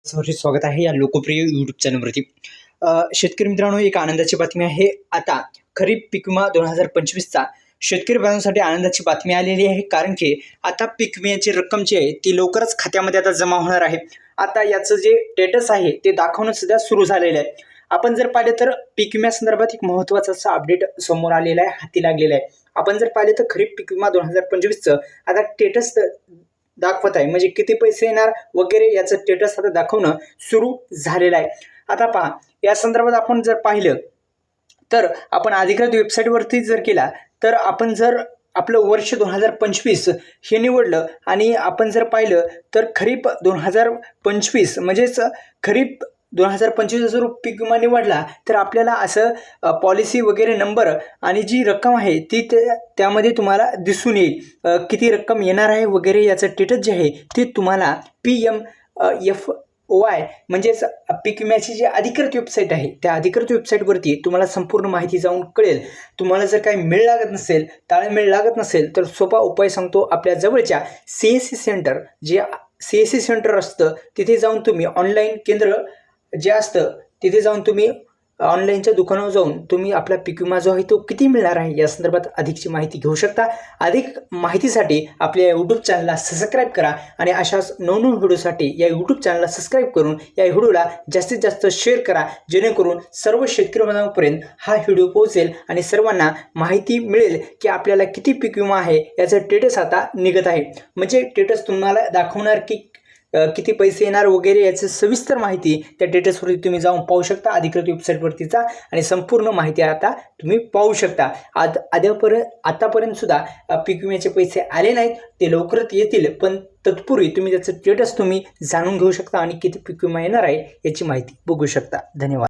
स्वागत आहे या लोकप्रिय यूट्यूब चॅनलवरती. शेतकरी मित्रांनो, एक आनंदाची बातमी आहे. आता खरीप पीक विमा 2025चा शेतकरी बांधवांसाठी आनंदाची बातमी आलेली आहे. कारण की आता पीक विम्याची रक्कम जी आहे ती लवकरच खात्यामध्ये आता जमा होणार आहे. आता याचं जे स्टेटस आहे ते दाखवणं सुद्धा सुरू झालेलं आहे. आपण जर पाहिलं तर पीक विम्यासंदर्भात एक महत्त्वाचा असा अपडेट समोर आलेला आहे, हाती लागलेला आहे. आपण जर पाहिलं तर खरीप पीक विमा 2025चं आता स्टेटस दाखवत आहे, म्हणजे किती पैसे येणार वगैरे याचं स्टेटस आता दाखवणं सुरू झालेलं आहे. आता पहा, या संदर्भात आपण जर पाहिलं तर आपण अधिकृत वेबसाईटवरती जर केला तर आपण जर आपलं वर्ष 2025 हे निवडलं आणि आपण जर पाहिलं तर खरीप 2025 म्हणजेच खरीप 2025 जर पीक विमा निवडला तर आपल्याला असं पॉलिसी वगैरे नंबर आणि जी रक्कम आहे ती त्यामध्ये तुम्हाला दिसून येईल. किती रक्कम येणार आहे वगैरे याचं स्टेटस जे आहे ते तुम्हाला PMFOY म्हणजेच पीक विम्याची जी अधिकृत वेबसाईट आहे त्या अधिकृत वेबसाईटवरती तुम्हाला संपूर्ण माहिती जाऊन कळेल. तुम्हाला जर काही मेळ लागत नसेल, ताळमेळ लागत नसेल तर सोपा उपाय सांगतो. आपल्या जवळच्या CSC सेंटर, जे CSC सेंटर असतं तिथे जाऊन तुम्ही ऑनलाईन केंद्र जे असतं तिथे जाऊन तुम्ही ऑनलाईनच्या दुकानावर जाऊन तुम्ही आपला पीक विमा जो आहे तो किती मिळणार आहे या संदर्भात अधिकची माहिती घेऊ शकता. अधिक माहितीसाठी आपल्या यूट्यूब चॅनलला सबस्क्राईब करा आणि अशाच नवनवीन व्हिडिओसाठी या यूट्यूब चॅनलला सबस्क्राईब करून या व्हिडिओला जास्तीत जास्त शेअर करा, जेणेकरून सर्व शेतकरी बांधवांपर्यंत हा व्हिडिओ पोहोचेल आणि सर्वांना माहिती मिळेल की आपल्याला किती पीक विमा आहे याचं स्टेटस आता निघत आहे. म्हणजे स्टेटस तुम्हाला दाखवणार की किती पैसे येणार वगैरे याचं सविस्तर माहिती त्या स्टेटसवरती तुम्ही जाऊन पाहू शकता, अधिकृत वेबसाईटवरतीचा, आणि संपूर्ण माहिती आता तुम्ही पाहू शकता. आतापर्यंत सुद्धा पीक विम्याचे पैसे आले नाहीत, ते लवकरच येतील, पण तत्पूर्वी तुम्ही त्याचं स्टेटस तुम्ही जाणून घेऊ शकता आणि किती पीक विमा येणार आहे याची माहिती बघू शकता. धन्यवाद.